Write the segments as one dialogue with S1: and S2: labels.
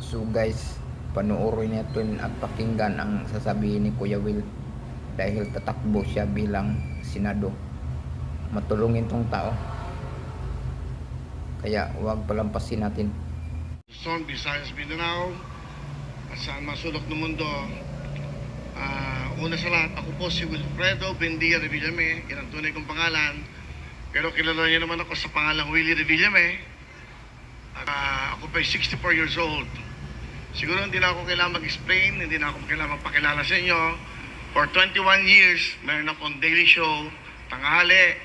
S1: So guys, panoorin natin at pakinggan ang sasabihin ni Kuya Will dahil tatakbo siya bilang senado. Matulungin tong tao. Kaya huwag palampasin natin.
S2: Luzon, Visayas, Mindanao, at saan masulok ng mundo. Una sa lahat, ako po si Wilfredo Bendia Revillame, yan ang tunay kong pangalan. Pero kilala niyo naman ako sa pangalang Willie Revillame. Ako pa 64 years old. Siguro hindi na ako kailangan mag-explain, hindi na ako kailangan magpakilala sa inyo. For 21 years, meron akong daily show, tanghali,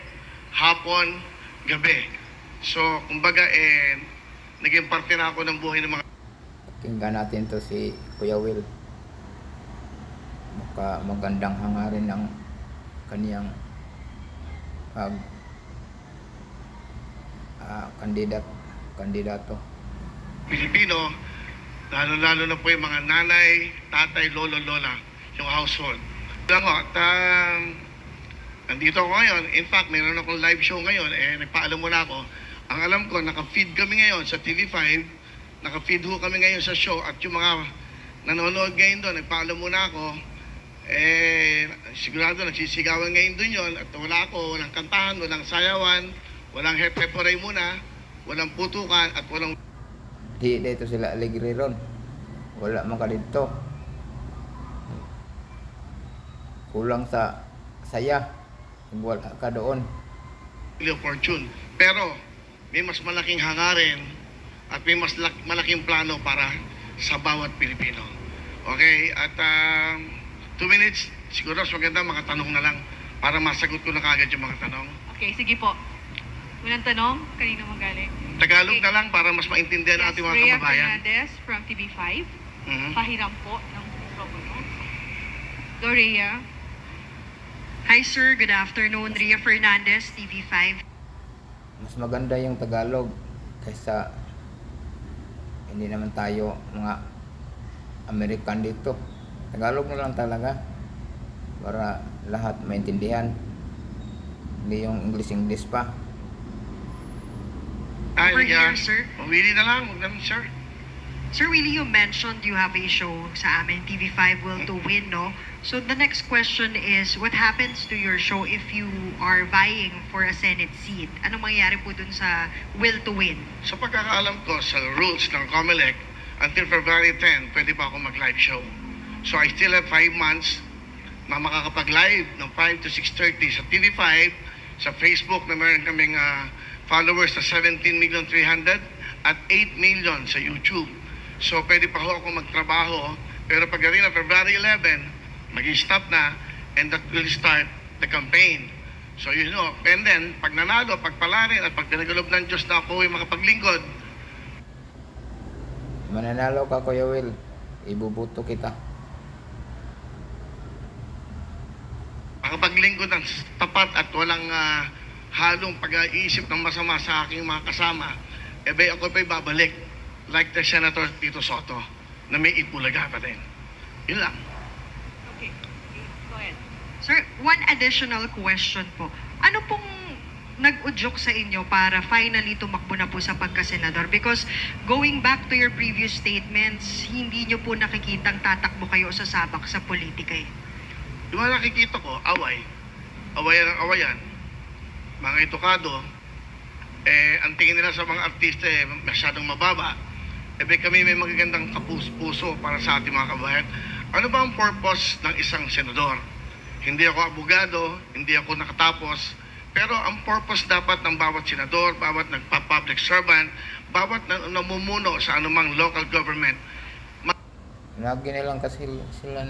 S2: hapon, gabi. So, kumbaga, naging parte na ako ng buhay ng mga...
S1: Pakinggan natin to si Kuya Will. Magandang hangarin ng kaniyang kandidato.
S2: Pilipino, lalo-lalo na po yung mga nanay, tatay, lolo, lola, yung household. Lang ho, at nandito ako ngayon. In fact, mayroon akong live show ngayon. Nagpaalam muna ako. Ang alam ko, naka-feed kami ngayon sa TV5. Naka-feed ho kami ngayon sa show. At yung mga nanonood ngayon doon, nagpaalam muna ako. Sigurado nagsisigawan ngayon doon yon. At wala ako, walang kantahan, walang sayawan, walang hep-heporay muna, walang putukan, at walang...
S1: Di dito sila aligre ron. Wala man ka dito. Kulang sa saya. Wala ka doon.
S2: Fortune. Pero may mas malaking hangarin at may mas malaking plano para sa bawat Pilipino. Okay? At 2 minutes, siguro mas maganda mga tanong na lang para masagot ko na kagad yung mga tanong.
S3: Okay, sige po. Unang tanong, kanino magaling?
S2: Tagalog na lang para mas maintindihan ng ating mga
S3: Rhea
S2: kababayan.
S3: Fernandez from TV5.
S2: Mhm.
S3: Pahiram po ng mikropono. Go, Rhea.
S4: Hi sir, good afternoon. Rhea Fernandez, TV5.
S1: Mas maganda yung Tagalog kaysa hindi naman tayo mga American dito. Tagalog na lang talaga para lahat maintindihan. Hindi yung English pa.
S4: Over here, sir.
S2: Pumili na lang, huwag naman, sir.
S4: Sir Willie, you mentioned you have a show sa amin, TV5 Will to Win, no? So the next question is, what happens to your show if you are vying for a Senate seat? Anong mangyayari po dun sa Will to Win?
S2: Sa pagkakaalam ko sa rules ng COMELEC, until February 10, pwede pa ako mag-live show. So I still have 5 months na makakapag-live ng 5 to 6:30 sa TV5, sa Facebook na meron kaming followers na 17,300,000 at 8 million sa YouTube. So pwede pa ho ako magtrabaho, pero pagdating na February 11, mag-stop na, and that will start the campaign. So you know, and then, pag nanalo, pagpalarin, at pag pinagalob ng Diyos na ako ay makapaglingkod,
S1: Mananalo ka, Kuya Will. Ibubuto kita.
S2: makapaglingkod ng tapat at walang halong pag-iisip ng masama sa aking mga kasama, ako pa'y babalik like the Senator Tito Soto na may Itbulaga pa din. Yun lang.
S3: Okay, go ahead.
S4: Sir, one additional question po. Ano pong nag-udyok sa inyo para finally tumakbo na po sa pagkasenador? Because going back to your previous statements, hindi nyo po nakikitang tatakbo kayo sa sabak sa politika eh.
S2: Yung mga nakikita ko, awayan ang awayan, mga edukado, ang tingin nila sa mga artista masyadong mababa. Kami may magagandang kapus-puso para sa ating mga kabayan. Ano ba ang purpose ng isang senador? Hindi ako abogado, hindi ako nakatapos, pero ang purpose dapat ng bawat senador, bawat nagpa-public servant, bawat namumuno sa anumang local government.
S1: Lagi na lang kasi sila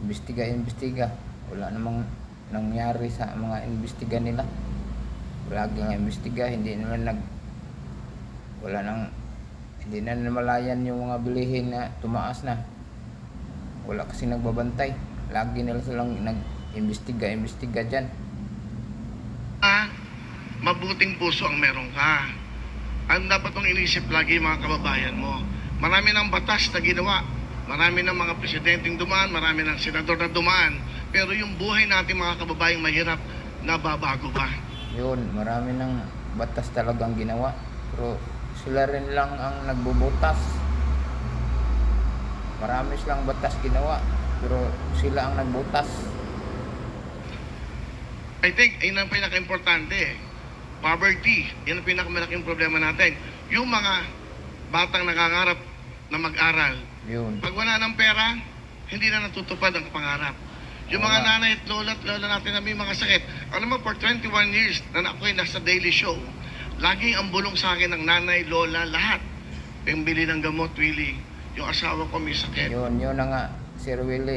S1: imbestiga. Wala namang nangyari sa mga imbestiga nila. Lagi nga imbestiga, hindi na namalayan yung mga bilihin na tumaas na. Wala kasi nagbabantay. Lagi nila silang nag-imbestiga dyan.
S2: Mabuting puso ang meron ka. Ang dapat mong inisip lagi mga kababayan mo. Marami ng batas na ginawa. Marami ng mga presidenteng dumaan, marami ng senador na dumaan. Pero yung buhay natin mga kababayang mahirap, nababago ba?
S1: Yun, marami ng batas talagang ginawa. Pero sila rin lang ang nagbubutas. Marami silang batas ginawa, pero sila ang nagbutas.
S2: I think, yun ang pinaka-importante. Poverty, yan ang pinakamalaking problema natin. Yung mga batang nangangarap na mag-aral,
S1: Yun.
S2: pag wala ng pera, hindi na natutupad ang pangarap. Yung
S1: Oo
S2: mga
S1: nga.
S2: nanay at lola natin na may mga sakit. Alam mo, for 21 years na ako'y nasa daily show, laging ang bulong sa akin ng nanay, lola, lahat. Pambili ng gamot, Willie. Yung asawa ko may sakit.
S1: Yun na nga, Sir Will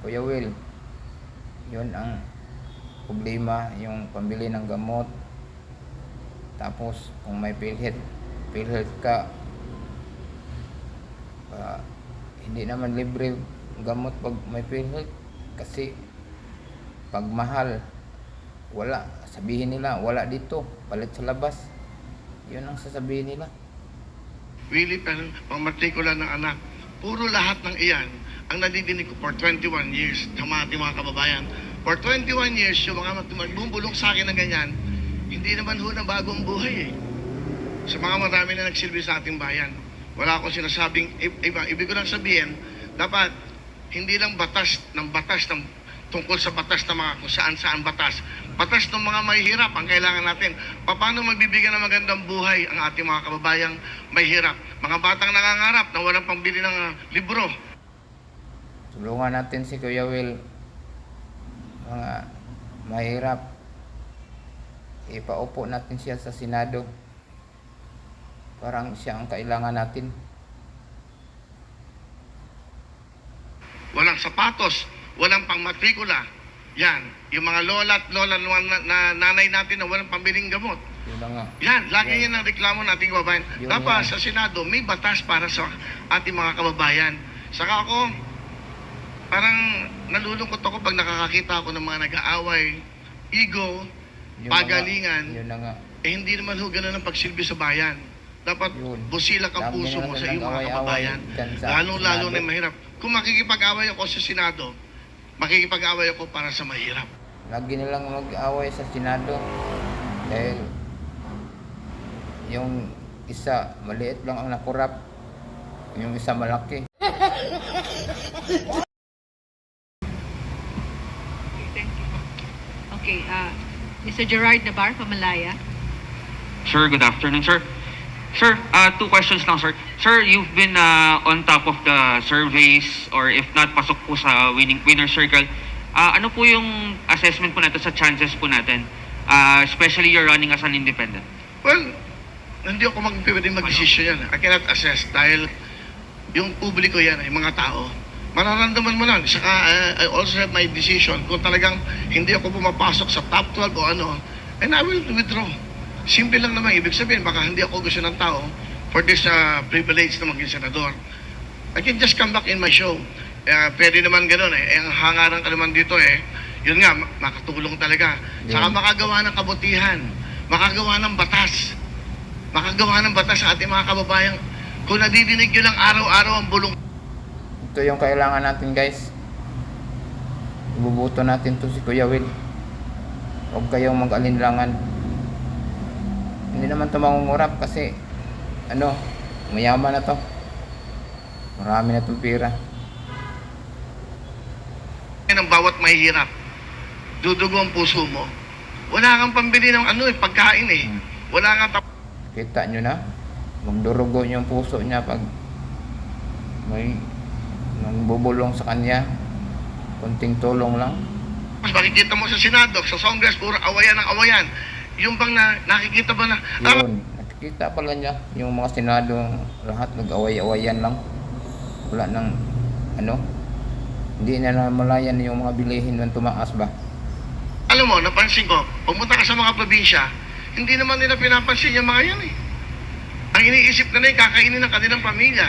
S1: Kuya Will. Yun ang problema, yung pambili ng gamot. Tapos, kung may PhilHealth ka, hindi naman libre gamot pag may PhilHealth. Kasi, pag mahal, wala. Sabihin nila, wala dito, palit sa labas. Yun ang sasabihin nila.
S2: Willie, pang matrikula ng anak. Puro lahat ng iyan ang nadidinig ko for 21 years ng mga ating mga kababayan. For 21 years, yung mga magbubulong sa akin na ganyan, hindi naman ho na bagong buhay eh. Sa mga marami na nagsilbi sa ating bayan. Wala akong sinasabing iba. Ibig ko lang sabihin, dapat hindi lang batas ng tungkol sa batas ng mga kung saan batas. Batas ng mga mahihirap ang kailangan natin. Paano magbibigyan ng magandang buhay ang ating mga kababayang mahihirap? Mga batang nangangarap na walang pambili ng libro.
S1: Tulungan natin si Kuya Will. Mga mahirap. Ipaupo natin siya sa Senado. Parang siya ang kailangan natin.
S2: Walang sapatos, walang pangmatrikula. Yan, yung mga lola na nanay natin na walang pambiling gamot.
S1: Yun na nga.
S2: Yan, lagi yan ang reklamo nating kababayan.
S1: Yun
S2: Dapat
S1: yan.
S2: sa Senado, may batas para sa ating mga kababayan. Saka ako, parang nalulungkot ako pag nakakakita ako ng mga nag-aaway, ego,
S1: Yun na
S2: pagalingan.
S1: nga. Yun na nga.
S2: Hindi naman ho ganun ang pagsilbi sa bayan. Dapat
S1: Yun.
S2: busilak ang
S1: Dami
S2: puso
S1: na
S2: mo
S1: lang
S2: sa iyong mga
S1: nag-away-away
S2: kababayan.
S1: dyan sa
S2: Lalong-lalo
S1: Senado.
S2: na yung mahirap. Kung makikipag-away ako sa Senado, makikipag-away ako para sa mahirap.
S1: Lagi nilang mag-away sa Senado. Dahil yung isa maliit lang ang nakurap. Yung isa malaki.
S3: Thank you. Okay, Mr. Gerard Nabar, Pamalaya.
S5: Sir, good afternoon, sir. Sir, two questions lang, sir. Sir, you've been on top of the surveys or if not, pasok po sa winner circle. Ano po yung assessment po natin sa chances po natin? Especially you're running as an independent.
S2: Well, hindi ako pwedeng mag-desisyon yan. I cannot assess dahil yung publiko yan, yung mga tao, mararamdaman mo lang. Saka I also have my decision kung talagang hindi ako pumapasok sa top 12 o ano, and I will withdraw. Simple lang naman. Ibig sabihin, baka hindi ako gusto ng tao for this privilege na maging senador. I can just come back in my show. Pwede naman ganun eh. Ang hangaran ka naman dito eh, yun nga, makatulong talaga. Saka makagawa ng kabutihan, makagawa ng batas, makagawa ng batas sa ating mga kababayan. Kung nadidinig yun lang araw-araw ang bulong.
S1: Ito yung kailangan natin, guys. Ibubuto natin to si Kuya Will. Huwag kayong mag-alinlangan. Hindi naman ito mangungurap kasi mayaman na to. Marami na itong pera.
S2: Ng bawat mahihirap, dudugo ang puso mo. Wala kang pambili ng pagkain eh. Wala kang
S1: Kita nyo na, magdurugo yung puso niya pag may bubulong sa kanya. Kunting tulong lang.
S2: Mas makikita mo sa Senado, sa Congress, puro awayan ng awayan. Yung bang nakikita ba na,
S1: Yun, nakikita pala niya yung mga Senado, lahat nag-away-awayan lang. Wala nang hindi na namalayan yung mga bilihin nung tumaas ba.
S2: alam mo, napansin ko, pumunta ka sa mga probinsya, hindi naman nila pinapansin yung mga yan eh. Ang iniisip na yung kakainin ng kanilang pamilya.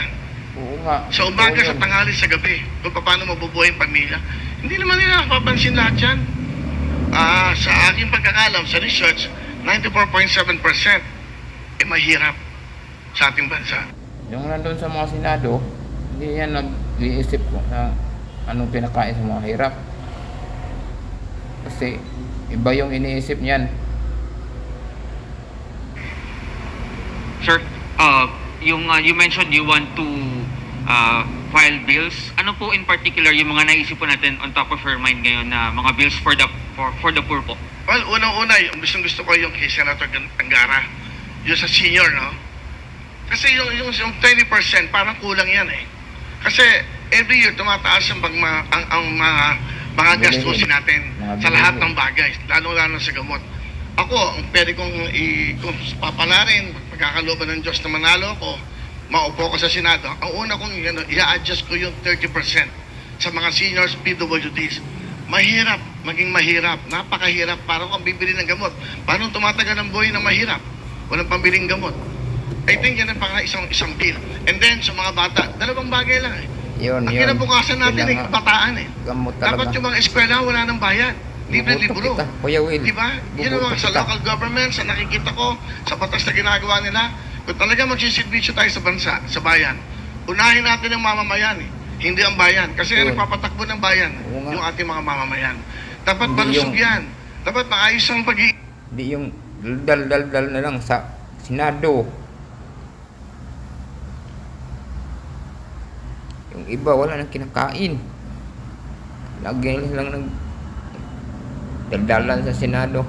S1: Oo nga.
S2: Sa umaga,
S1: totoo
S2: sa
S1: yun.
S2: tanghali, sa gabi. Kung paano mabubuhay yung pamilya. Hindi naman nila napapansin lahat yan. Sa aking pagkakalam, sa research, 94.7% mahirap sa ating bansa.
S1: Yung nandun sa mga Senado, hindi yan nag-iisip ko na anong pinakain sa mga hirap. Kasi iba yung iniisip niyan.
S5: Sir, you mentioned you want to file bills. Ano po in particular yung mga naisip po natin on top of your mind ngayon na mga bills for the poor po?
S2: Well, unang-una, yung gusto ko yung kay Senator Angara, yung sa senior, no? Kasi yung 20%, parang kulang yan eh. Kasi every year, tumataas ang mga gastusin natin sa lahat ng bagay, lalo-lalo sa gamot. Ako, ang pwede kung papalarin, pagkakalooban ng Diyos na manalo ko, maupo ko sa Senado, ang una kong i-adjust ko yung 30% sa mga seniors PWDs. Mahirap, maging mahirap, napakahirap. Parang kung bibili ng gamot. Paano tumatagal ang buhay na mahirap? Walang pambiling gamot. I think yan ang isang bill. And then, sa mga bata, dalawang bagay lang eh.
S1: Yun,
S2: Ang
S1: yun.
S2: kinabukasan natin ay
S1: Yun na nga.
S2: kabataan eh.
S1: Gamot
S2: Dapat
S1: talaga.
S2: yung mga eskwela wala ng bayad. Libre-libro.
S1: Bubuto kita, Kuya Will.
S2: Diba? Yun ang mga
S1: Bubuto
S2: sa
S1: kita.
S2: local government, sa nakikita ko, sa batas na ginagawa nila. Kung talaga magsisilbisyo tayo sa bansa, sa bayan, unahin natin ang mamamayan eh. Hindi ang bayan. Kasi
S1: Yun.
S2: nagpapatakbo ng bayan,
S1: Oo nga.
S2: yung ating mga mamamayan. Dapat
S1: Hindi
S2: malusog
S1: yung-
S2: yan. Dapat maayos ang pag-i...
S1: Di yung dal-dal-dal na lang sa Senado. Yung iba wala nang kinakain. Lagi lang nag daldalan sa Senado.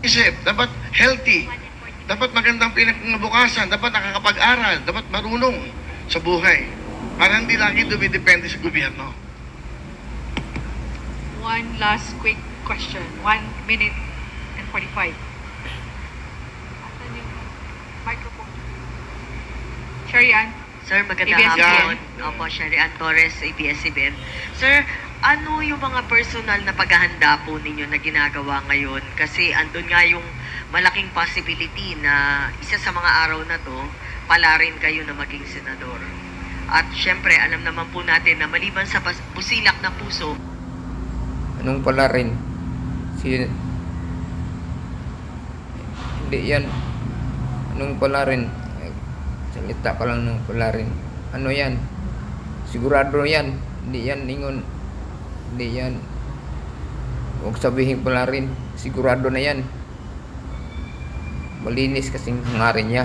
S2: isip, dapat healthy, dapat magandang pinagbukasan, dapat nakakapag-aral, dapat marunong sa buhay. Para hindi lagi dumidepende sa gobyerno.
S3: One last quick question. 1 minute and 45. Asan yung microphone? Sherry Ann?
S6: Sir, magandang
S2: ABS-CBN.
S6: hapon. Opo, Sherry Ann Torres, ABS-CBN. Sir, ano yung mga personal na paghahanda po ninyo na ginagawa ngayon? Kasi andun nga yung malaking possibility na isa sa mga araw na to, pala rin kayo na maging senador. At syempre, alam naman po natin na maliban sa busilak na puso,
S1: Anong pala rin? Hindi yan. Anong pala rin? Salita ka lang ng pala rin. Ano yan? Sigurado yan. Hindi yan ingon. Hindi yan. Huwag sabihin pala rin. Sigurado na yan. Malinis kasing hangarin niya.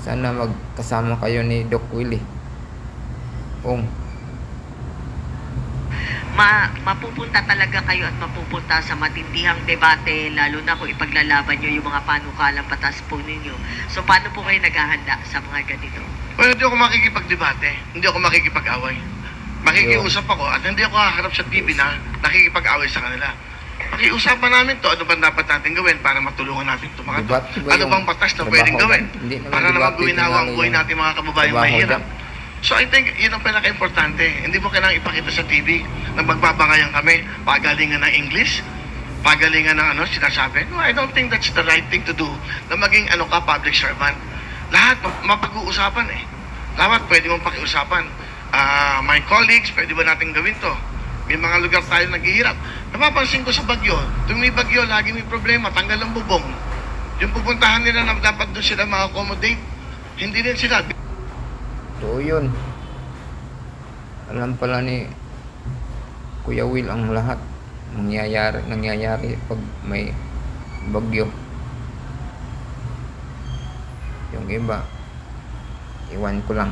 S1: Sana magkasama kayo ni Doc Willie.
S6: mapupunta talaga kayo at mapupunta sa matindihang debate, lalo na kung ipaglalaban nyo yung mga panukalang batas po ninyo. So, paano po kayo naghahanda sa mga ganito?
S2: Well, hindi ako makikipagdebate, hindi ako makikipag-away. Makikiusap ako at hindi ako haharap sa TV na nakikipag-away sa kanila. Pakiusapan namin to, ano ba dapat natin gawin para matulungan natin ito mga to?
S1: Debate ba
S2: Ano
S1: yung
S2: bang batas na
S1: trabaho
S2: pwedeng gawin?
S1: ba? Hindi naman
S2: Para naman
S1: debate,
S2: guminawa ang
S1: tinalo
S2: buhay
S1: yung
S2: natin mga kababayang
S1: trabaho
S2: mahirap.
S1: dyan.
S2: So I think yun ang pinaka-importante. Hindi mo kailangang ipakita sa TV na magbabangayan kami, pagalingan ng English, pagalingan ng sinasabi. No, I don't think that's the right thing to do na maging public servant. Lahat mapag-uusapan eh. Lahat pwede mong pakiusapan. My colleagues, pwede ba natin gawin to? May mga lugar tayo naghihirap. Napapansin ko sa Bagyo, tuwing may Bagyo, lagi may problema, tanggal ang bubong. Yung pupuntahan nila na dapat doon sila ma-accommodate, hindi din sila.
S1: So yun. Alam pala ni Kuya Will ang lahat nangyayari pag may bagyo. Yung iba, iwan ko lang.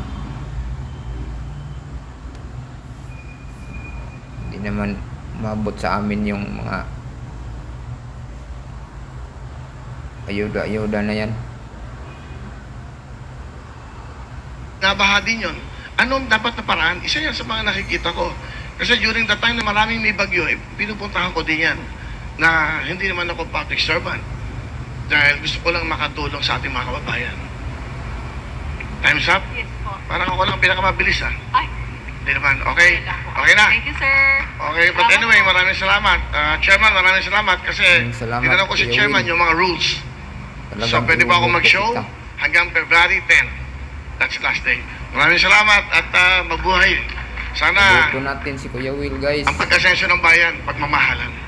S1: Hindi naman mabot sa amin yung mga ayuda na yan.
S2: Nabaha din yun. Anong dapat na paraan? Isa yan sa mga nakikita ko. Kasi during the time na maraming may bagyo, pinupuntahan ko din yan na hindi naman ako public servant. Dahil gusto ko lang makatulong sa ating mga kababayan. Time's up?
S3: Yes po.
S2: Parang ako lang pinakamabilis
S3: Ay,
S2: Hindi naman. Okay?
S3: wala po.
S2: Okay na?
S3: Thank you, sir.
S2: Okay, but
S3: Salamat
S2: anyway,
S3: po.
S2: maraming salamat. Chairman, maraming salamat kasi
S1: Salamat,
S2: tinanong ko si
S1: Kuya
S2: Chairman
S1: Will.
S2: yung mga rules.
S1: Talagang
S2: So, pwede ba ako
S1: inuulit
S2: mag-show
S1: kita.
S2: hanggang February 10? That's last day. Maraming salamat at mabuhay. Sana
S1: Boto natin si Kuya Will, guys.
S2: ang pag-asenso ng bayan, pagmamahalan.